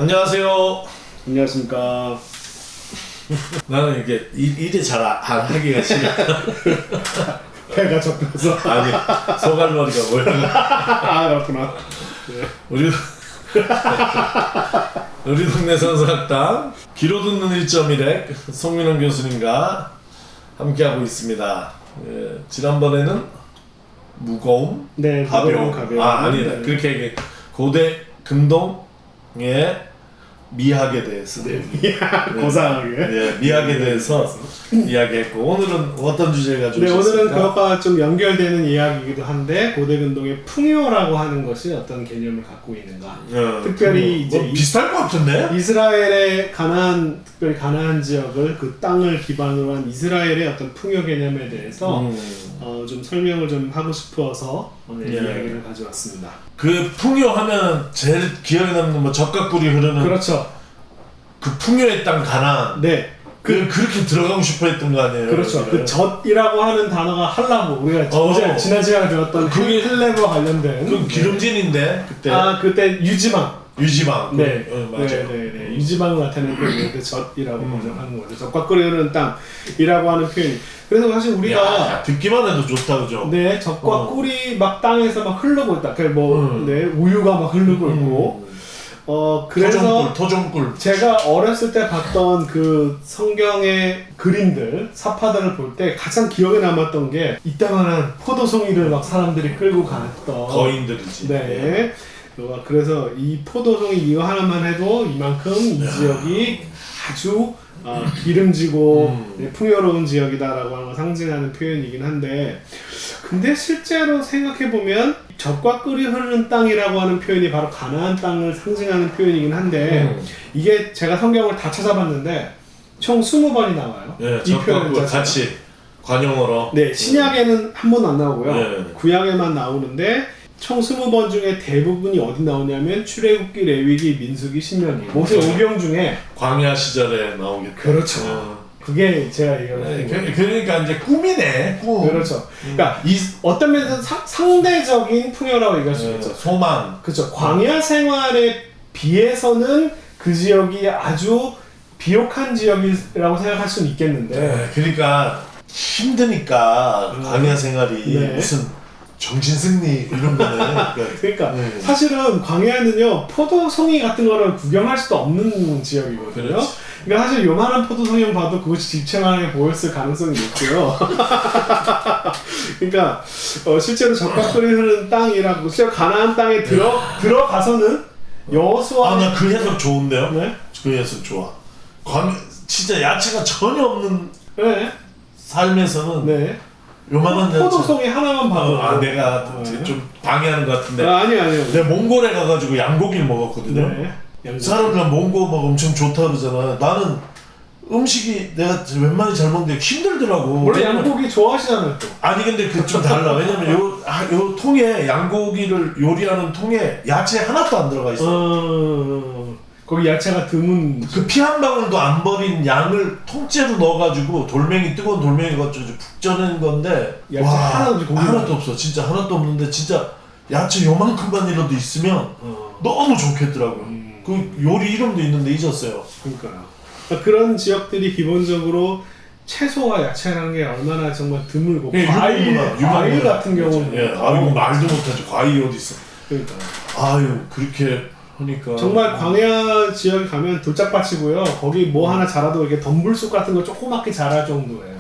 안녕하세요. 안녕하십니까. 나는 이게 일이 잘 안 하기가 싫어. 배가 접혀서. 아니, 소갈머리가 뭐야? 아, 그렇구나. 네. 우리 동네 선수학당 귀로 듣는 1.1획 송민원 교수님과 함께하고 있습니다. 예, 지난번에는 무거움, 네, 가벼움. 아니다. 네. 그렇게 얘기해. 고대 금동의 미학에 대해서. 네, 고상하게. 예, 미학에 대해서 이야기했고, 오늘은 어떤 주제를 가지고 네, 오셨습니까? 오늘은 그것과 좀 연결되는 이야기이기도 한데 고대근동의 풍요라고 하는 것이 어떤 개념을 갖고 있는가. 특별히 이제 비슷할 것 같은데? 이스라엘의 특별히 가나안 지역을 그 땅을 기반으로 한 이스라엘의 어떤 풍요 개념에 대해서 좀 설명을 좀 하고 싶어서 오늘 이야기를 가져왔습니다. 그 풍요하면 제일 기억에 남는 뭐 젖과 꿀이 흐르는 그렇죠. 그 풍요의 땅 가나안. 네. 그렇게 들어가고 싶어 했던 거 아니에요? 그렇죠. 그 젖이라고 하는 단어가 할라무, 우리가 지난 시간에 배웠던 그게 헬레브와 관련된. 그 기름진인데 그때. 그때 유지망. 네. 맞아요. 네. 유지망을 나타내는 그 젖이라고 번역하는 거죠. 젖과 끓이 흐르는 땅이라고 하는 표현이. 그래서 사실 우리가 듣기만 해도 좋다, 그죠? 네, 젖과 꿀이 막 땅에서 막 흐르고 있다. 네, 우유가 막 흐르고 있고. 그래서 토종꿀. 제가 어렸을 때 봤던 그 성경의 그림들, 사파들을 볼 때 가장 기억에 남았던 게 이따만한 포도송이를 막 사람들이 끌고 갔던 거인들이지. 네. 그래서 이 포도송이 이거 하나만 해도 이만큼 이 지역이 아주 기름지고 풍요로운 지역이다라고 하는 걸 상징하는 표현이긴 한데, 근데 실제로 생각해보면 젖과 꿀이 흐르는 땅이라고 하는 표현이 바로 가나안 땅을 상징하는 표현이긴 한데 이게 제가 성경을 다 찾아봤는데 총 20번이 나와요. 네, 이 표현 같이 관용어로. 네, 신약에는 한 번도 안 나오고요. 네. 구약에만 나오는데 총 20번 중에 대부분이 어디 나오냐면 출애굽기, 레위기, 민수기, 신명기, 모세 오경 중에 광야 시절에 나오겠다. 그렇죠. 그게 제가 얘기하는 거예요. 그러니까 이제 꿈이네, 꿈. 그렇죠. 그러니까 어떤 면에서 상대적인 풍요라고 얘기할 수 있죠. 소망. 그렇죠. 광야 생활에 비해서는 그 지역이 아주 비옥한 지역이라고 생각할 수는 있겠는데. 네, 그러니까 힘드니까 광야 생활이 무슨 정신승리 이런 거네. 그러니까 사실은 광야는요 포도송이 같은 거를 구경할 수도 없는 지역이거든요. 그렇지. 그러니까 사실 요만한 포도송이만 봐도 그것이 집채만하게 보였을 가능성이 있고요. 그러니까 실제로 젖과 꿀이 흐르는 땅이라고, 실제로 가나안 땅에 들어가서는 여호수아. 나 그 해석 좋은데요? 네? 그 해석 좋아. 진짜 야채가 전혀 없는 삶에서는 네. 요만한 포도송이 하나만 봐도. 내가 좀 방해하는 것 같은데. 아니요. 내가 몽골에 가가지고 양고기를 먹었거든요. 네. 사람들은 몽고 막 엄청 좋다 그러잖아. 나는 음식이 내가 웬만히 잘 먹는데 힘들더라고. 원래 양고기 좋아하시잖아요 또. 아니 근데 그 좀 달라. 왜냐면 요 통에 양고기를 요리하는 통에 야채 하나도 안 들어가 있어. 거기 야채가 드문. 그 피 한 방울도 안 버린 양을 통째로 넣어가지고 뜨거운 돌멩이 가지고 푹 쪄낸 건데 야채 하나도 없어. 진짜 하나도 없는데 진짜 야채 요만큼만이라도 있으면 너무 좋겠더라고요. 그 요리 이름도 있는데 잊었어요. 그러니까요. 그런 지역들이 기본적으로 채소와 야채라는 게 얼마나 정말 드물고 과일 같은 경우는 이거 말도 못하지. 과일이 어디 있어. 그러니까 그렇게 하니까 정말 광야 지역에 가면 돌짝밭이고요. 거기 뭐 하나 자라도 이렇게 덤불쑥 같은 거 조그맣게 자랄 정도예요.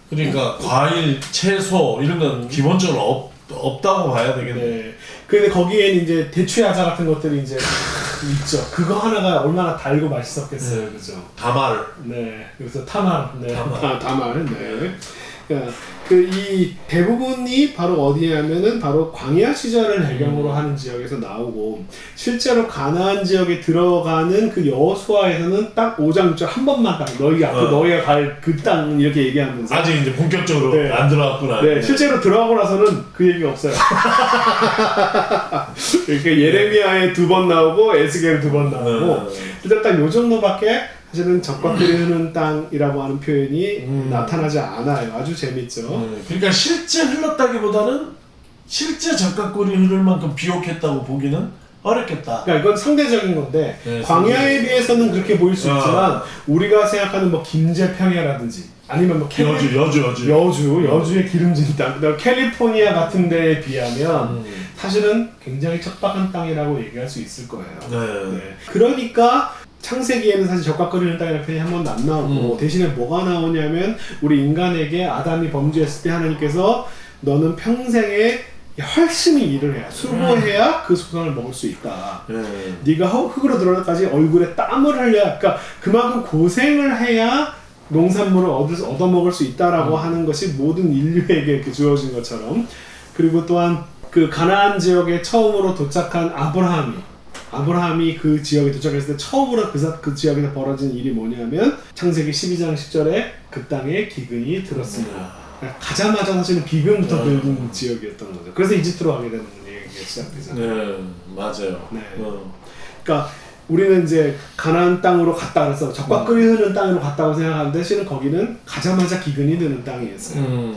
그러니까 과일, 채소 이런 건 기본적으로 없다고 봐야 되겠네. 네. 근데 거기에는 이제 대추야자 같은 것들이 이제 있죠. 그거 하나가 얼마나 달고 맛있었겠어요, 그죠? 다말. 네. 그래서 타말. 네. 다말. 네. 그러니까 이 대부분이 바로 어디냐면은 바로 광야 시절을 배경으로 하는 지역에서 나오고, 실제로 가나안 지역에 들어가는 그 여호수아에서는 딱 5장 6절 한 번만 딱 너희가 갈 그 땅 이렇게 얘기하면서 아직 이제 본격적으로 안 들어갔구나. 네, 실제로 들어가고 나서는 그 얘기가 없어요. 그러니까 예레미야에 2번 나오고 에스겔에 2번 나오고 일단 딱 요 정도밖에 사실은 젖과 꿀이 흐르는 땅이라고 하는 표현이 나타나지 않아요. 아주 재밌죠. 그러니까 실제 흘렀다기보다는 실제 젖과 꿀이 흐를 만큼 비옥했다고 보기는 어렵겠다. 그러니까 이건 상대적인 건데 네, 광야에 비해서는 그렇게 보일 수 있지만 우리가 생각하는 뭐 김제평야라든지 아니면 뭐 여주의 기름진 땅, 그다음 캘리포니아 같은 데에 비하면 사실은 굉장히 척박한 땅이라고 얘기할 수 있을 거예요. 네. 그러니까 창세기에는 사실 적각거리는 땅이라는 표현이 한 번도 안 나오고 대신에 뭐가 나오냐면 우리 인간에게 아담이 범죄했을 때 하나님께서 너는 평생에 열심히 일을 해야 수고해야 그 소산을 먹을 수 있다. 네가 흙으로 들어가까지 얼굴에 땀을 흘려야, 그러니까 그만큼 고생을 해야 농산물을 얻어먹을 수 있다라고 하는 것이 모든 인류에게 이렇게 주어진 것처럼. 그리고 또한 그 가나안 지역에 처음으로 도착한 아브라함이 그 지역에 도착했을 때 처음으로 그 지역에서 벌어진 일이 뭐냐면 창세기 12장 10절에 그 땅에 기근이 들었습니다. 가자마자 사실은 기근부터 들린 지역이었던 거죠. 그래서 이집트로 가게 되는 얘기가 시작되잖아요. 네, 맞아요. 네. 그러니까 우리는 이제 가나안 땅으로 갔다 그래서 적과 끓이 흐르는 땅으로 갔다고 생각하는데 실은 거기는 가자마자 기근이 드는 땅이었어요.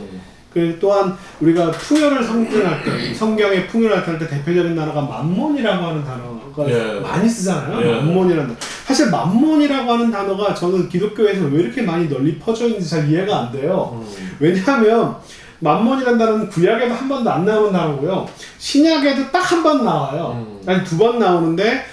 그 또한 우리가 풍요를 상징할 때 성경의 풍요를 나타낼 때 대표적인 단어가 만몬이라고 하는 단어가 많이 쓰잖아요. 만몬이라는 단어. 사실 만몬이라고 하는 단어가 저는 기독교에서 왜 이렇게 많이 널리 퍼져 있는지 잘 이해가 안 돼요. 왜냐하면 만몬이라는 단어는 구약에도 한 번도 안 나오는 단어고요. 신약에도 딱 한 번 나와요. 아니 2번 나오는데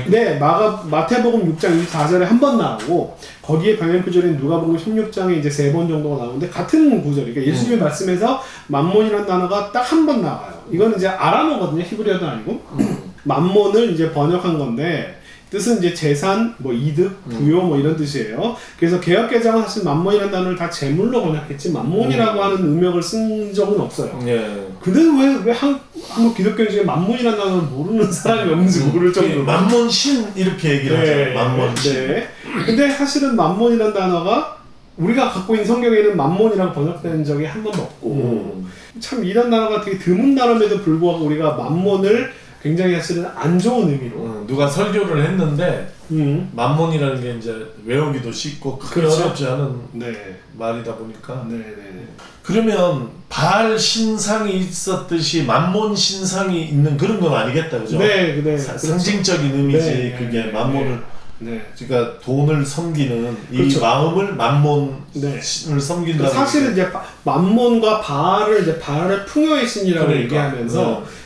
네, 마태복음 6장 24절에 한 번 나오고 거기에 병행 구절인 누가복음 16장에 이제 3번 정도가 나오는데 같은 구절이, 그러니까 예수님의 말씀에서 만몬이라는 단어가 딱 한 번 나와요. 이거는 이제 아람어거든요. 히브리어도 아니고. 만몬을 이제 번역한 건데 뜻은 이제 재산, 뭐 이득, 부요 뭐 이런 뜻이에요. 그래서 개역개정은 사실 만몬이라는 단어를 다 재물로 번역했지 만몬이라고 하는 음역을 쓴 적은 없어요. 근데 왜 한국 기독교 중에 만몬이라는 단어를 모르는 사람이 없는지 모를 정도로 만몬신 이렇게 얘기를 하잖아요. 만몬신. 네. 근데 사실은 만몬이라는 단어가 우리가 갖고 있는 성경에는 만몬이라고 번역된 적이 한 번도 없고 참 이런 단어가 되게 드문 단어임에도 불구하고 우리가 만몬을 굉장히 사실은 안 좋은 의미로 누가 설교를 했는데 만몬이라는 게 이제 외우기도 쉽고 크게 어렵지 않은 말이다 보니까 그러면 바알 신상이 있었듯이 만몬 신상이 있는 그런 건 아니겠다, 그죠? 상징적인 의미지. 그게 만몬을 그러니까 돈을 섬기는 이 마음을 만몬을 섬긴다고. 사실은 이제 만몬과 바알을 이제 바알의 풍요의 신이라고 얘기하면서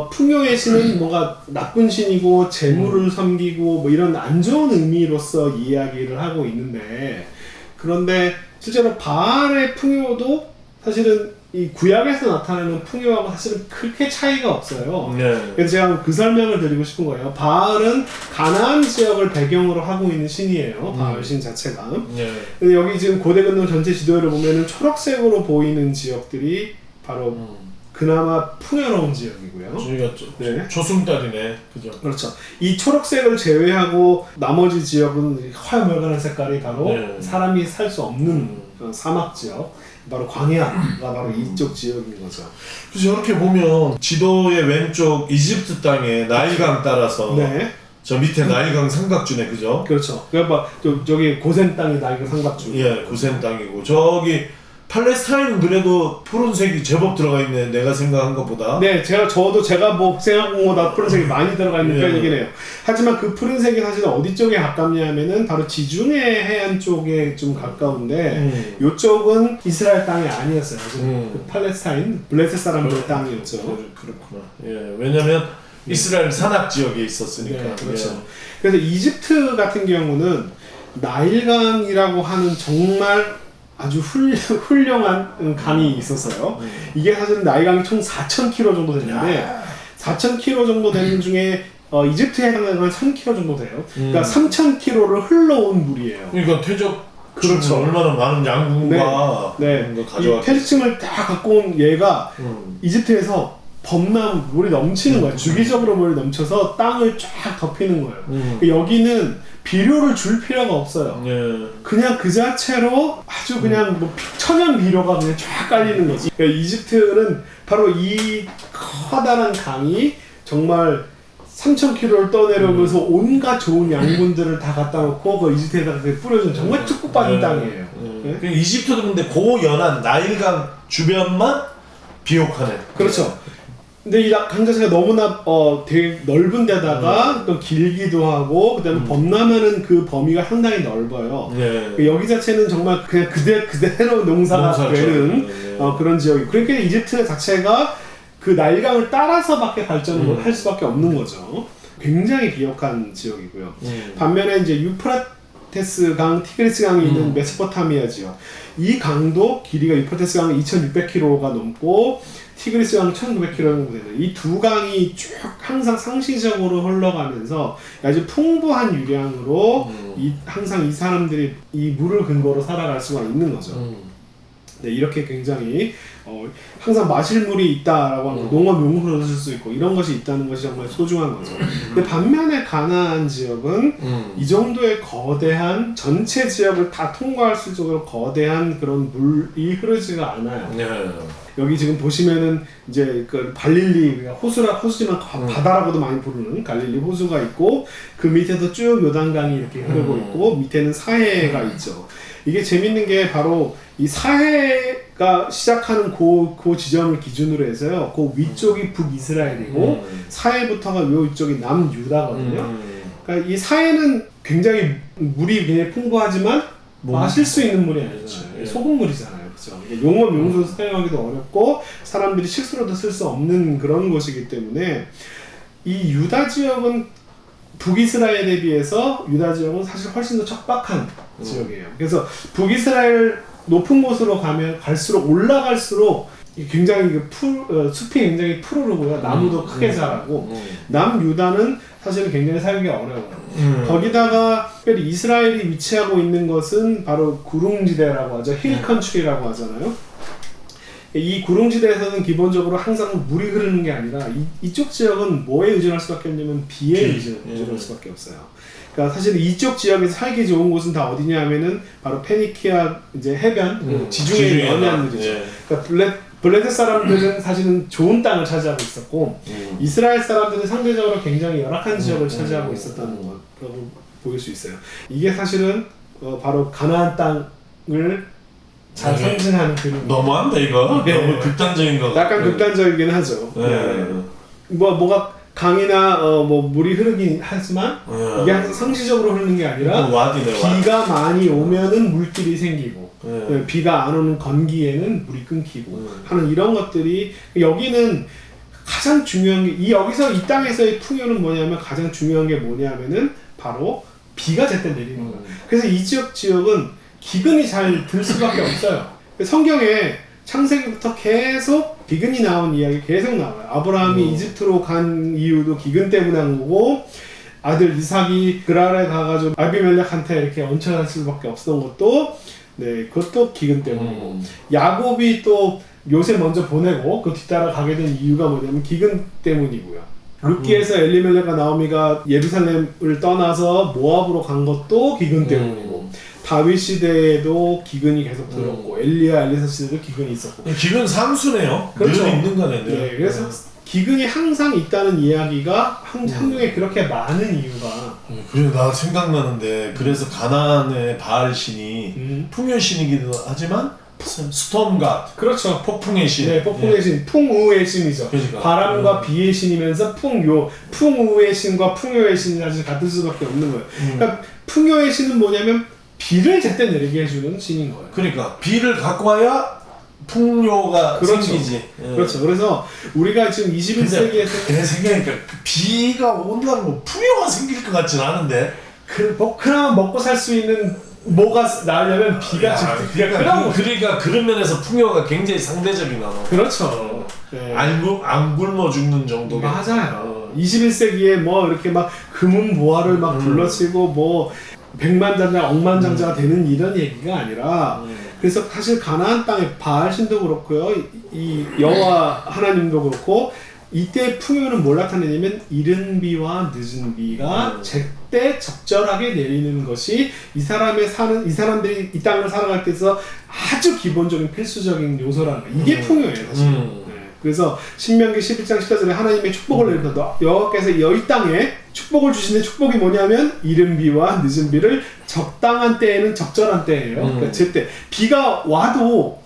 풍요의 신은 뭔가 나쁜 신이고 재물을 섬기고 뭐 이런 안 좋은 의미로서 이야기를 하고 있는데, 그런데 실제로 바알의 풍요도 사실은 이 구약에서 나타나는 풍요하고 사실은 크게 차이가 없어요. 그래서 제가 그 설명을 드리고 싶은 거예요. 바알은 가나안 지역을 배경으로 하고 있는 신이에요. 바알 신 자체가. 근데 여기 지금 고대 근동 전체 지도를 보면은 초록색으로 보이는 지역들이 바로 그나마 풍요로운 지역이고요. 저희가 조승달이네, 그죠? 그렇죠. 이 초록색을 제외하고 나머지 지역은 화염혈관한 색깔이 바로 사람이 살 수 없는 사막 지역, 바로 광야가 바로 이쪽 지역인 거죠. 그래서 이렇게 보면 지도의 왼쪽 이집트 땅에 나일강 따라서 저 밑에 나일강 삼각주네, 그죠? 그렇죠. 그러니까 저기 고센 땅이 나일강 삼각주. 고센 땅이고 저기 팔레스타인은 그래도 푸른색이 제법 들어가 있네, 내가 생각한 것보다. 제가 뭐 생각한 것보다 푸른색이 많이 들어가 있는 편이긴 해요. 하지만 그 푸른색이 사실 어디 쪽에 가깝냐면은 바로 지중해 해안 쪽에 좀 가까운데 요쪽은 이스라엘 땅이 아니었어요. 그 팔레스타인, 블레셋 사람들의 땅이었죠. 그렇구나. 왜냐면 이스라엘 산악 지역에 있었으니까. 그렇죠. 그래서 이집트 같은 경우는 나일강이라고 하는 정말 아주 훌륭한 강이 있었어요. 이게 사실 나일강이 총 4,000km 정도 되는데 4,000km 정도 되는 중에 이집트에 해당되는 건 3km 정도 돼요. 그러니까 3,000km를 흘러온 물이에요. 그러니까 그렇죠. 얼마나 많은 양분과 이 퇴적층을 다 갖고 온 얘가 이집트에서 물이 넘치는 거예요. 주기적으로 물이 넘쳐서 땅을 쫙 덮이는 거예요. 그러니까 여기는 비료를 줄 필요가 없어요. 그냥 그 자체로 아주 그냥 뭐 천연 비료가 그냥 쫙 깔리는 거지. 그러니까 이집트는 바로 이 커다란 강이 정말 3,000km를 떠내려오면서 온갖 좋은 양분들을 다 갖다 놓고 그 이집트에다가 뿌려준 정말 축복받은 땅이에요. 이집트도 근데 고연한 나일강 주변만 비옥하네. 그렇죠. 근데 이 강 자체가 너무나 되게 넓은 데다가 또 길기도 하고 그다음에 범람하는 그 범위가 상당히 넓어요. 여기 자체는 정말 그냥 그대로 농사가 되는 그런 지역이고 그러니까 이집트 자체가 그 나일강을 따라서밖에 발전을 할 수밖에 없는 거죠. 굉장히 비옥한 지역이고요. 반면에 이제 유프라테스 강, 티그리스 강이 있는 메소포타미아 지역, 이 강도 길이가 유프라테스 강은 2,600km가 넘고 티그리스 강 1,900km 정도 되는 이 두 강이 쭉 항상 상시적으로 흘러가면서 아주 풍부한 유량으로 항상 이 사람들이 이 물을 근거로 살아갈 수가 있는 거죠. 네, 이렇게 굉장히 항상 마실 물이 있다라고 하는 농업 용으로 쓸 수 있고 이런 것이 있다는 것이 정말 소중한 거죠. 근데 반면에 가나안 지역은 이 정도의 거대한 전체 지역을 다 통과할 수 있을 정도로 거대한 그런 물이 흐르지가 않아요. 여기 지금 보시면은 이제 그 갈릴리 호수지만 바다라고도 많이 부르는 갈릴리 호수가 있고 그 밑에도 쭉 요단강이 이렇게 흐르고 있고 밑에는 사해가 있죠. 이게 재밌는 게 바로 이 사해가 시작하는 그 지점을 기준으로 해서요. 그 위쪽이 북이스라엘이고 사해부터가 요 위쪽이 남유다거든요. 그러니까 이 사해는 굉장히 물이 굉장히 풍부하지만 마실 수 있는 물이 아니잖아요. 소금물이잖아요. 그렇죠? 용업 용수로 사용하기도 어렵고 사람들이 식수로도 쓸 수 없는 그런 곳이기 때문에 이 유다 지역은 북이스라엘에 비해서 유다 지역은 사실 훨씬 더 척박한 지역이에요. 그래서 북이스라엘 높은 곳으로 갈수록 올라갈수록 굉장히 숲이 굉장히 푸르르고요. 나무도 크게 자라고 남유다는 사실은 굉장히 살기 어려워요. 거기다가 특별히 이스라엘이 위치하고 있는 것은 바로 구릉지대라고 하죠. 힐컨트리라고 하잖아요. 이 구릉지대에서는 기본적으로 항상 물이 흐르는 게 아니라 이쪽 지역은 뭐에 의존할 수밖에 없냐면 비에 의존할 수밖에 없어요. 그러니까 사실 이쪽 지역에서 살기 좋은 곳은 다 어디냐 하면은 바로 페니키아 이제 해변 지중해 연안들이죠. 그러니까 블레셋 사람들은 사실은 좋은 땅을 차지하고 있었고 이스라엘 사람들은 상대적으로 굉장히 열악한 지역을 차지하고 있었다는 거라고 보일 수 있어요. 이게 사실은 바로 가나안 땅을 잘 상징하는 그림. 너무한데 이거? 너무 극단적인 거. 약간 극단적이긴 하죠. 뭐가 강이나 물이 흐르긴 하지만 이게 항상 상시적으로 흐르는 게 아니라 비가 많이 오면은 물길이 생기고 비가 안 오는 건기에는 물이 끊기고 하는 이런 것들이 여기는 가장 중요한 게 여기서 이 땅에서의 풍요는 뭐냐면 가장 중요한 게 뭐냐면은 바로 비가 제때 내리는 거예요. 그래서 이 지역은 기근이 잘 들 수밖에 없어요. 성경에 창세기부터 계속 기근이 나온 이야기 계속 나와요. 아브라함이 이집트로 간 이유도 기근 때문에 한 거고 아들 이삭이 그랄에 가가지고 아비멜렉한테 이렇게 얹혀갈 수밖에 없었던 것도 그것도 기근 때문이고 야곱이 또 요셉 먼저 보내고 그 뒤따라 가게 된 이유가 뭐냐면 기근 때문이고요. 룻기에서 엘리멜렉과 나오미가 예루살렘을 떠나서 모압으로 간 것도 기근 때문이고 다윗 시대에도 기근이 계속 들었고 엘리야 엘리사 시대도 기근이 있었고 기근 상수네요. 그렇죠. 늘 있는 거네요. 네, 그래서 기근이 항상 있다는 이야기가 성경에 그렇게 많은 이유가 그래 나 생각나는데 그래서 가나안의 바알 신이 풍요 신이기도 하지만 스톰갓 그렇죠. 폭풍의 신. 네, 폭풍의 신, 풍우의 신이죠. 그러니까. 바람과 비의 신이면서 풍우의 신과 풍요의 신이 사실 같을 수밖에 없는 거예요. 그러니까 풍요의 신은 뭐냐면 비를 제때 내리게 해주는 신인 거예요. 그러니까 비를 갖고 와야 풍요가 생기지. 그렇죠. 그래서 우리가 지금 21세기에서 내 생각이니까 비가 온다고 풍요가 생길 것 같진 않은데. 그나마 먹고 살 수 있는 뭐가 나으려면 비가 그러니까 그런 면에서 풍요가 굉장히 상대적인 나눠. 그렇죠. 안 굶어 죽는 정도. 맞아요. 21세기에 뭐 이렇게 막 금은보화를 막 둘러치고 뭐 백만장자 억만장자가 되는 이런 얘기가 아니라 그래서 사실 가나안 땅의 바알 신도 그렇고요. 이 여호와 하나님도 그렇고 이때 풍요는 뭘 나타내냐면 이른 비와 늦은 비가 제때 적절하게 내리는 것이 이 사람들이 이 땅을 살아갈 때 있어서 아주 기본적인 필수적인 요소라는 거예요. 이게 풍요예요, 사실. 그래서 신명기 11장 14절에 하나님의 축복을 내린다. 여호와께서 이 땅에 축복을 주시는데 축복이 뭐냐면 이른 비와 늦은 비를 적당한 때에는 적절한 때예요. 그러니까 제때 비가 와도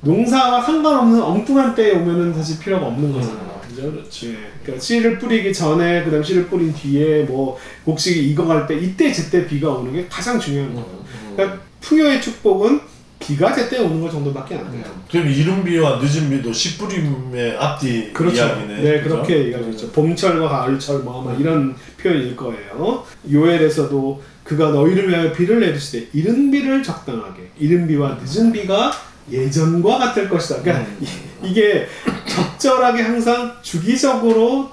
농사와 상관없는 엉뚱한 때에 오면은 사실 필요가 없는 거잖아요. 그죠? 그렇지. 그러니까 씨를 뿌리기 전에, 그다음 씨를 뿌린 뒤에 뭐 곡식이 익어갈 때 이때 제때 비가 오는 게 가장 중요한 거예요. 그러니까 풍요의 축복은 비가 제때 오는 것 정도밖에 안 돼요. 그럼 이른 비와 늦은 비도 씨 뿌림의 앞뒤 그렇죠. 이야기네. 네, 그죠? 그렇게 얘기하죠. 봄철과 가을철 뭐 이런 표현일 거예요. 요엘에서도 그가 너희를 위하여 비를 내리시되 이른 비를 적당하게, 이른 비와 늦은 비가 예전과 같을 것이다. 그러니까 이게 적절하게 항상 주기적으로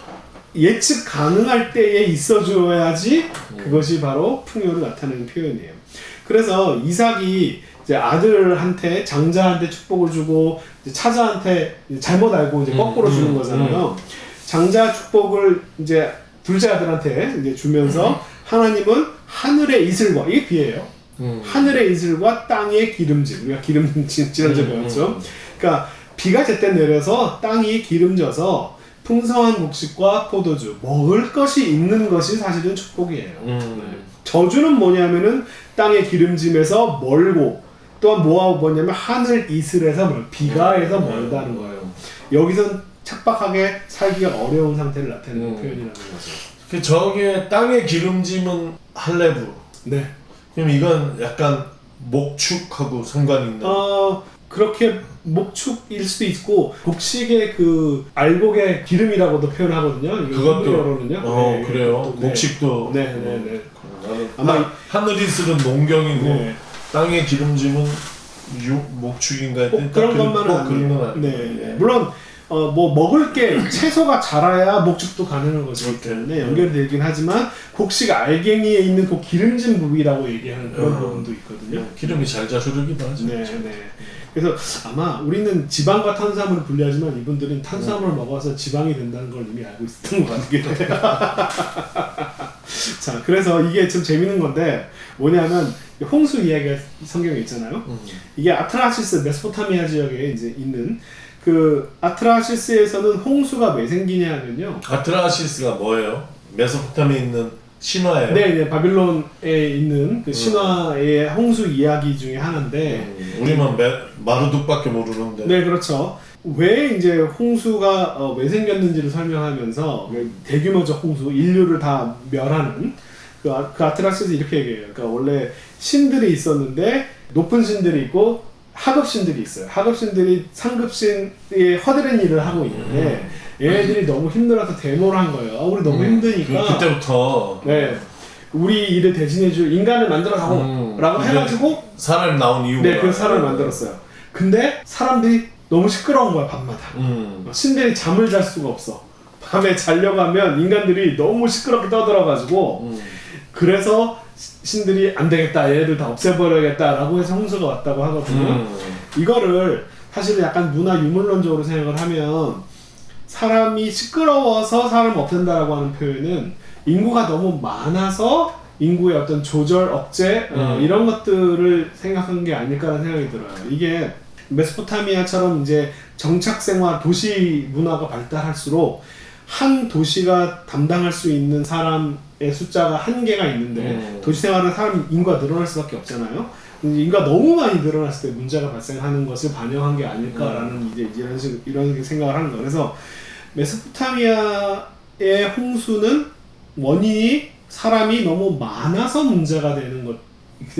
예측 가능할 때에 있어줘야지 그것이 바로 풍요를 나타내는 표현이에요. 그래서 이삭이 이제 아들한테, 장자한테 축복을 주고 이제 차자한테 잘못 알고 이제 거꾸로 주는 거잖아요. 장자 축복을 이제 둘째 아들한테 이제 주면서 하나님은 하늘의 이슬과, 이게 비예요. 하늘의 이슬과 땅의 기름짐, 우리가 기름짐 지난주에 배웠죠. 그러니까 비가 제때 내려서 땅이 기름져서 풍성한 곡식과 포도주, 먹을 것이 있는 것이 사실은 축복이에요. 네. 저주는 뭐냐면은 땅의 기름짐에서 멀고, 또한 뭐냐면 하늘 이슬에서 비가에서 멀다는 거예요. 여기선 척박하게 살기가 어려운 상태를 나타내는 표현이라는 거죠. 그 저게 땅의 기름짐은 할레브. 네. 그럼 이건 약간 목축하고 상관이 있나? 그렇게 목축일 수도 있고, 곡식의 그 알곡의 기름이라고도 표현하거든요. 그것도는요? 네, 그래요. 네. 곡식도. 네. 나는 아마 하늘이슬은 농경이고 네. 땅의 기름짐은 목축인가 꼭 그런 것만은 아니에요. 네. 물론 뭐 먹을 게 채소가 자라야 목축도 가능한 것이기 때문에 연결되긴 하지만 곡식 알갱이에 있는 그 기름진 부위라고 얘기하는 그런 부분도 있거든요. 기름이 잘 자주르기도 하죠. 네. 그래서 아마 우리는 지방과 탄수화물을 분리하지만 이분들은 탄수화물을 먹어서 지방이 된다는 걸 이미 알고 있었던 것 같아요. 자, 그래서 이게 좀 재밌는 건데 뭐냐면 홍수 이야기가 성경에 있잖아요. 이게 아트라시스 메소포타미아 지역에 이제 있는 그 아트라시스에서는 홍수가 왜 생기냐면요. 아트라시스가 뭐예요? 메소포타미아에 있는 신화예요? 네, 바빌론에 있는 그 신화의 홍수 이야기 중에 하나인데 우리만 마르둑밖에 모르는데. 네, 그렇죠. 왜 이제 홍수가 왜 생겼는지를 설명하면서 대규모적 홍수, 인류를 다 멸하는 그 아트라시스 이렇게 얘기해요. 그러니까 원래 신들이 있었는데 높은 신들이 있고 하급신들이 있어요. 하급신들이 상급신의 허드렛 일을 하고 있는데 얘네들이 너무 힘들어서 데모를 한 거예요. 우리 너무 힘드니까 그때부터 네, 우리 일을 대신해줄 인간을 만들어가고 라고 해가지고 사람이 나온 이유가 네, 그 사람을 만들었어요. 근데 사람들이 너무 시끄러운 거야, 밤마다. 신들이 잠을 잘 수가 없어. 밤에 자려고 하면 인간들이 너무 시끄럽게 떠들어가지고 그래서 신들이 안 되겠다, 얘네들 다 없애버려야겠다라고 해서 홍수가 왔다고 하거든요. 이거를 사실은 약간 문화 유물론적으로 생각을 하면 사람이 시끄러워서 사람 없앤다라고 하는 표현은 인구가 너무 많아서 인구의 어떤 조절, 억제 이런 것들을 생각한 게 아닐까라는 생각이 들어요. 이게 메소포타미아처럼 이제 정착생활, 도시 문화가 발달할수록 한 도시가 담당할 수 있는 사람의 숫자가 한계가 있는데 도시 생활은 사람 인구가 늘어날 수밖에 없잖아요. 인구가 너무 많이 늘어났을 때 문제가 발생하는 것을 반영한 게 아닐까라는 이제 이런 생각을 하는 거예요. 그래서 메소포타미아의 홍수는 원인이 사람이 너무 많아서 문제가 되는 것,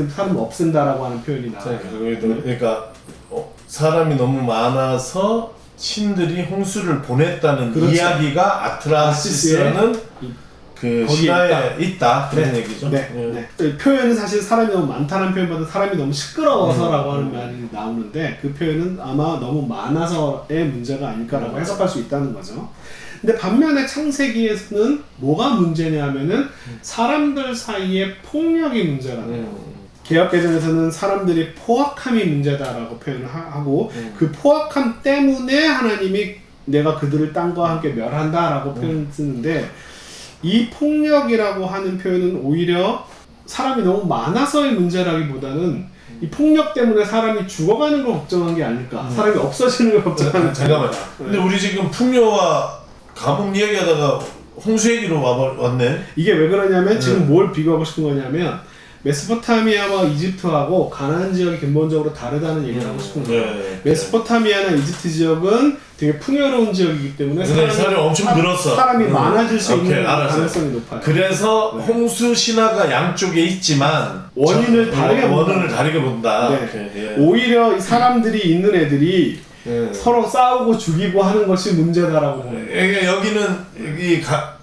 사람을 없앤다라고 하는 표현이 나와요. 그러니까 사람이 너무 많아서 신들이 홍수를 보냈다는 그렇죠. 이야기가 아트라시스라는 그 신화에 있다 그런 얘기죠. 네. 표현은 사실 사람이 너무 많다는 표현보다 사람이 너무 시끄러워서라고 하는 말이 나오는데 그 표현은 아마 너무 많아서의 문제가 아닐까라고 해석할 수 있다는 거죠. 근데 반면에 창세기에서는 뭐가 문제냐면은 사람들 사이에 폭력이 문제가 돼요. 개혁개정에서는 사람들이 포악함이 문제다라고 표현을 하고 그 포악함 때문에 하나님이 내가 그들을 땅과 함께 멸한다라고 표현을 쓰는데 이 폭력이라고 하는 표현은 오히려 사람이 너무 많아서의 문제라기보다는 이 폭력 때문에 사람이 죽어가는 걸 걱정한 게 아닐까. 사람이 없어지는 걸 걱정하는. 잠깐만. 근데 우리 지금 풍요와 가뭄 얘기하다가 홍수 얘기로 왔네. 이게 왜 그러냐면 지금 뭘 비교하고 싶은 거냐면 메소포타미아와 이집트하고 가나안 지역이 근본적으로 다르다는 얘기를 하고 싶은 거예요. 메소포타미아나 이집트 지역은 되게 풍요로운 지역이기 때문에 사람이 엄청 늘었어. 사람이 많아질 수 있는 알았어요. 가능성이 높아요. 그래서 네. 홍수 신화가 양쪽에 있지만 원인을 다르게 본다. 네. 오케이, 예. 오히려 이 사람들이 있는 애들이 서로 싸우고 죽이고 하는 것이 문제다라고 보는 거예요. 여기는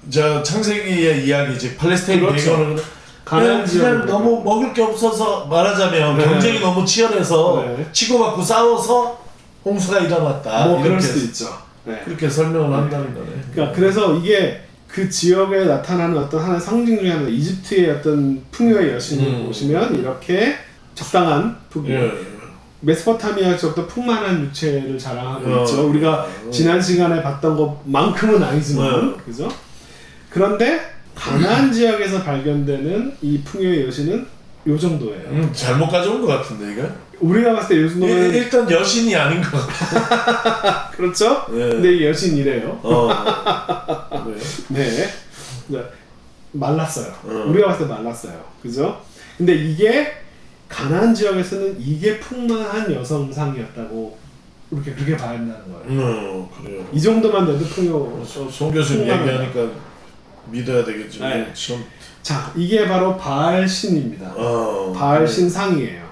저 창세기의 이야기지. 팔레스타인 그렇죠. 배경은 가나안 그냥 지역은 너무 먹을 게 없어서 말하자면 네. 경쟁이 너무 치열해서 네. 치고받고 싸워서 홍수가 일어났다. 뭐 그럴 이렇게 수도 있죠. 네. 그렇게 설명을 한다는 거네. 그러니까 그래서 이게 그 지역에 나타나는 어떤 하나의 상징 중에 하나, 이집트의 어떤 풍요의 여신을 보시면 이렇게 적당한 풍요, 예. 메소포타미아 지역도 풍만한 유채를 자랑하고 있죠. 우리가 지난 시간에 봤던 것만큼은 아니지만, 그죠? 그런데 가나안 지역에서 발견되는 이 풍요의 여신은 요 정도예요. 잘못 가져온 것 같은데 이거? 우리가 봤을 때 요 정도는 일단 여신이 아닌 것 같아. 그렇죠? 예. 근데 이 여신이래요. 네. 네. 말랐어요. 우리가 봤을 때 말랐어요. 그죠? 근데 이게 가나안 지역에서는 이게 풍만한 여성상이었다고 그렇게 봐야 한다는 거예요. 그래요. 이 정도만 돼도 풍요. 송 교수님 얘기하니까 믿어야 되겠지. 네. 좀. 자, 이게 바로 바알 신입니다. 바알 신상이에요.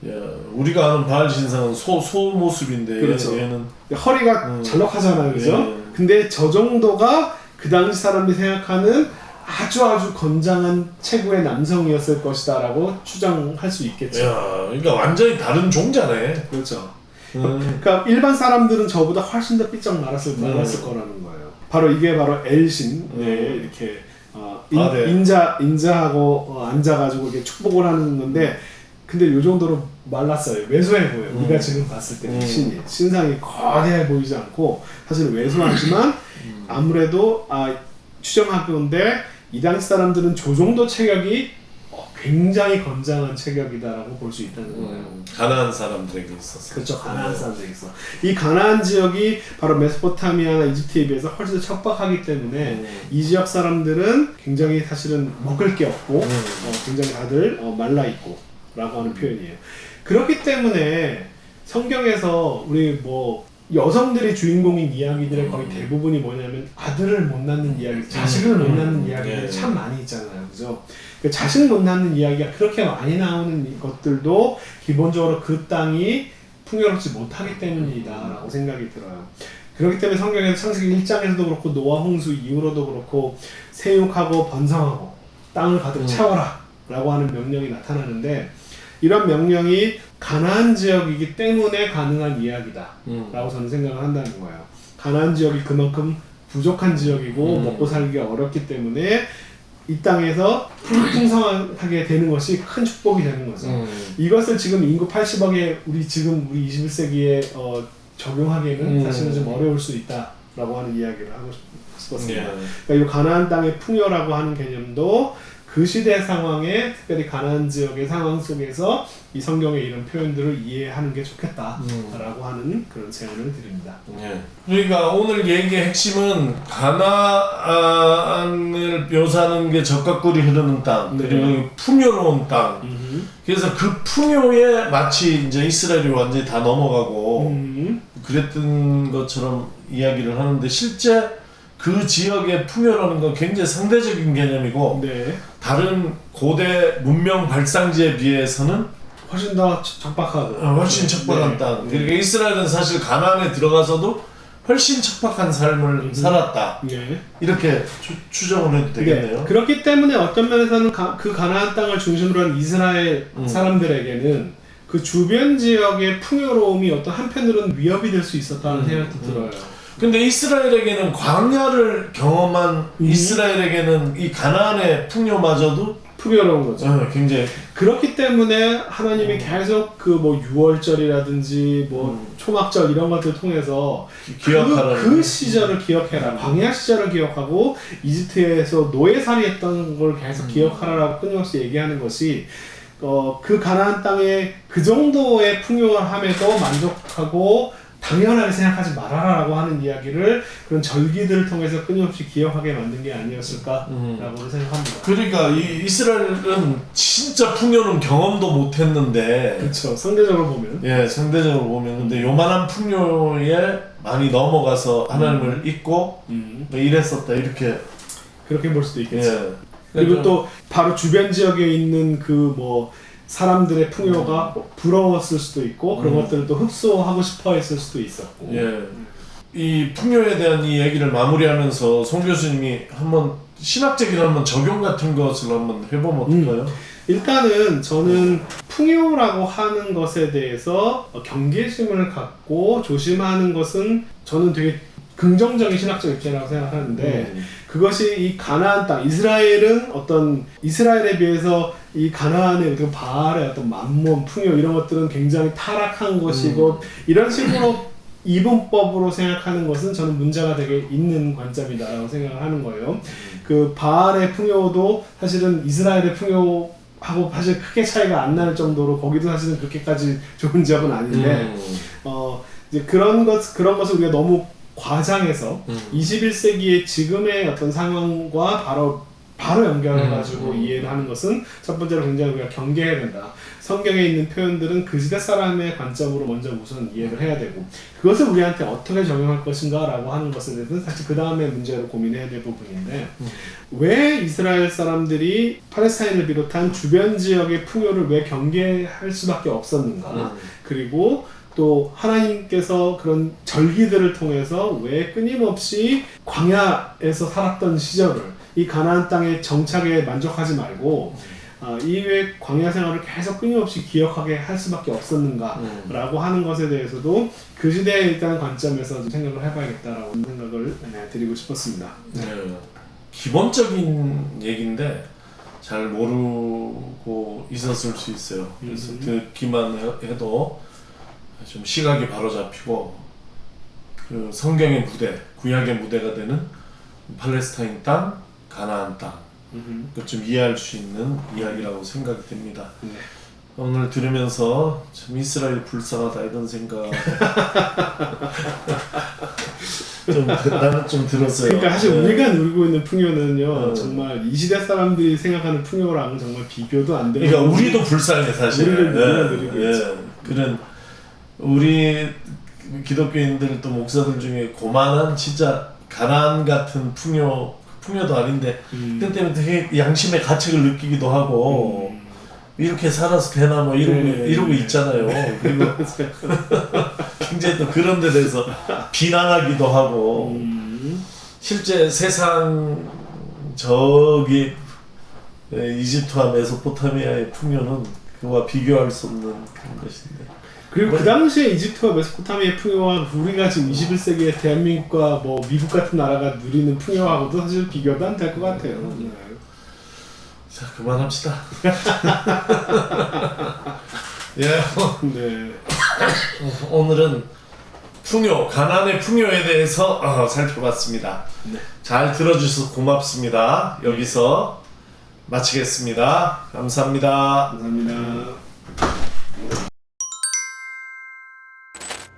야, 우리가 아는 바알 신상은 소 모습인데 그렇죠. 얘는 허리가 잘록하잖아요, 그죠? 예. 근데 저 정도가 그 당시 사람들이 생각하는 아주 건장한 최고의 남성이었을 것이다라고 추정할 수 있겠죠. 야, 그러니까 완전히 다른 종자네. 그렇죠. 그러니까 일반 사람들은 저보다 훨씬 더 삐쩍 말았을 거라는 거예요. 바로 이게 바로 엘신, 이렇게 네. 인자하고 앉아가지고 이렇게 축복을 하는 건데, 근데 요 정도로 말랐어요. 왜소해 보여요. 우리가 지금 봤을 때 신상이 거대해 보이지 않고 사실 왜소하지만 아무래도 추정하건데 이 당시 사람들은 저 정도 체격이 굉장히 건장한 체격이다라고 볼 수 있다는 거예요. 가나안 사람들에게 있었어. 그렇죠. 가나안 사람들에게 있어. 이 가나안 지역이 바로 메소포타미아나 이집트에 비해서 훨씬 더 척박하기 때문에 이 지역 사람들은 굉장히 사실은 먹을 게 없고 굉장히 다들 말라 있고 라고 하는 표현이에요. 그렇기 때문에 성경에서 우리 여성들이 주인공인 이야기들의 거의 대부분이 뭐냐면 아들을 못 낳는 이야기, 자식을 못 낳는 이야기들이 참 많이 있잖아요. 그죠? 자식 못 낳는 이야기가 그렇게 많이 나오는 것들도 기본적으로 그 땅이 풍요롭지 못하기 때문이다 라고 생각이 들어요. 그렇기 때문에 성경에서 창세기 1장에서도 그렇고 노아 홍수 이후로도 그렇고 생육하고 번성하고 땅을 가득 채워라 라고 하는 명령이 나타나는데, 이런 명령이 가나안 지역이기 때문에 가능한 이야기다 라고 저는 생각을 한다는 거예요. 가나안 지역이 그만큼 부족한 지역이고 먹고 살기가 어렵기 때문에 이 땅에서 풍성하게 되는 것이 큰 축복이 되는 거죠. 이것을 지금 인구 80억에 우리 21세기에 적용하기에는 사실은 좀 어려울 수 있다라고 하는 이야기를 하고 싶었습니다. 그러니까 이 가나안 땅의 풍요라고 하는 개념도 그 시대 상황에, 특별히 가나안 지역의 상황 속에서 이 성경의 이런 표현들을 이해하는 게 좋겠다라고 하는 그런 제안을 드립니다. 그러니까 오늘 얘기의 핵심은 가나안을 묘사하는 게 적과 꿀이 흐르는 땅, 그리고 풍요로운 땅. 그래서 그 풍요에 마치 이제 이스라엘이 완전히 다 넘어가고 그랬던 것처럼 이야기를 하는데, 실제 그 지역의 풍요라는 건 굉장히 상대적인 개념이고 다른 고대 문명 발상지에 비해서는 훨씬 더 척박하고 훨씬 척박한 땅. 그러니까 이스라엘은 사실 가나안에 들어가서도 훨씬 척박한 삶을 살았다. 이렇게 추정을 해도 되겠네요. 그렇기 때문에 어떤 면에서는 그 가나안 땅을 중심으로 한 이스라엘 사람들에게는 그 주변 지역의 풍요로움이 어떤 한편으로는 위협이 될 수 있었다는 생각도 들어요. 근데 이스라엘에게는 광야를 경험한 이스라엘에게는 이 가나안의 풍요마저도 풍요로운 거죠. 굉장히. 그렇기 때문에 하나님이 계속 그 유월절이라든지 초막절 이런 것들 통해서 그 시절을 기억해라. 광야 시절을 기억하고 이집트에서 노예살이했던 걸 계속 기억하라라고 끊임없이 얘기하는 것이 그 가나안 땅에 그 정도의 풍요함에도 만족하고 당연하게 생각하지 말아라라고 하는 이야기를 그런 절기들을 통해서 끊임없이 기억하게 만든 게 아니었을까라고 생각합니다. 그러니까 이 이스라엘은 진짜 풍요는 경험도 못했는데, 그렇죠. 상대적으로 보면. 상대적으로 보면 근데 요만한 풍요에 많이 넘어가서 하나님을 잊고 뭐 이랬었다 이렇게 그렇게 볼 수도 있겠죠. 예. 그리고 또 바로 주변 지역에 있는 그 뭐 사람들의 풍요가 부러웠을 수도 있고 그런 것들을 또 흡수하고 싶어 했을 수도 있었고. 예. 이 풍요에 대한 이 얘기를 마무리하면서 송 교수님이 한번 신학적인 한번 적용 같은 것을 한번 해보면 어떨까요? 일단은 저는 풍요라고 하는 것에 대해서 경계심을 갖고 조심하는 것은 저는 되게 긍정적인 신학적 입장이라고 생각하는데 그것이 이 가나안 땅, 이스라엘은 어떤 이스라엘에 비해서 이 가나안의 그 바알의 어떤 만몬, 풍요 이런 것들은 굉장히 타락한 것이고 이런 식으로 이분법으로 생각하는 것은 저는 문제가 되게 있는 관점이다라고 생각을 하는 거예요. 그 바알의 풍요도 사실은 이스라엘의 풍요하고 사실 크게 차이가 안 날 정도로 거기도 사실은 그렇게까지 좋은 지역은 아닌데 이제 그런 것을 우리가 너무 과장해서 21세기의 지금의 어떤 상황과 바로 연결해가지고 이해를 하는 것은 첫 번째로 굉장히 우리가 경계해야 된다. 성경에 있는 표현들은 그 시대 사람의 관점으로 먼저 우선 이해를 해야 되고 그것을 우리한테 어떻게 적용할 것인가 라고 하는 것에 대해서는 사실 그 다음에 문제로 고민해야 될 부분인데 왜 이스라엘 사람들이 팔레스타인을 비롯한 주변 지역의 풍요를 왜 경계할 수밖에 없었는가 그리고 또 하나님께서 그런 절기들을 통해서 왜 끊임없이 광야에서 살았던 시절을 이 가나안 땅의 정착에 만족하지 말고 이외 광야 생활을 계속 끊임없이 기억하게 할 수밖에 없었는가라고 하는 것에 대해서도 그 시대의 일단 관점에서 좀 생각을 해봐야겠다라고 생각을 드리고 싶었습니다. 네. 기본적인 얘기인데 잘 모르고 있었을 수 있어요. 그래서 듣기만 해도 좀 시각이 바로 잡히고 그 성경의 무대, 구약의 무대가 되는 팔레스타인 땅, 가나안 땅 좀 이해할 수 있는 이야기라고 생각이 됩니다. 네. 오늘 들으면서 참 이스라엘 불쌍하다 이런 생각 나는 좀 들었어요. 그러니까 사실 우리가 누리고 있는 풍요는요 정말 이 시대 사람들이 생각하는 풍요랑은 정말 비교도 안 되는. 그러니까 우리도 불쌍해 사실. 우리가 누리고 있죠. 그런 우리 기독교인들 또 목사들 중에 고만한 진짜 가나안 같은 풍요도 아닌데 그때 때문에 되게 양심의 가책을 느끼기도 하고 이렇게 살아서 되나 뭐 이러고 있잖아요. 그리고 굉장히 또 그런 데 대해서 비난하기도 하고 실제 세상 저기 이집트와 메소포타미아의 풍요는 그와 비교할 수 없는 그런 것인데 그리고 그 당시에 이집트와 메소포타미아의 풍요와 우리가 지금 21세기의 대한민국과 뭐 미국 같은 나라가 누리는 풍요하고도 사실 비교도 안 될 것 같아요. 자, 그만합시다. 예, 네. 오늘은 가나안의 풍요에 대해서 살펴봤습니다. 네. 잘 들어주셔서 고맙습니다. 여기서 마치겠습니다. 감사합니다. 감사합니다.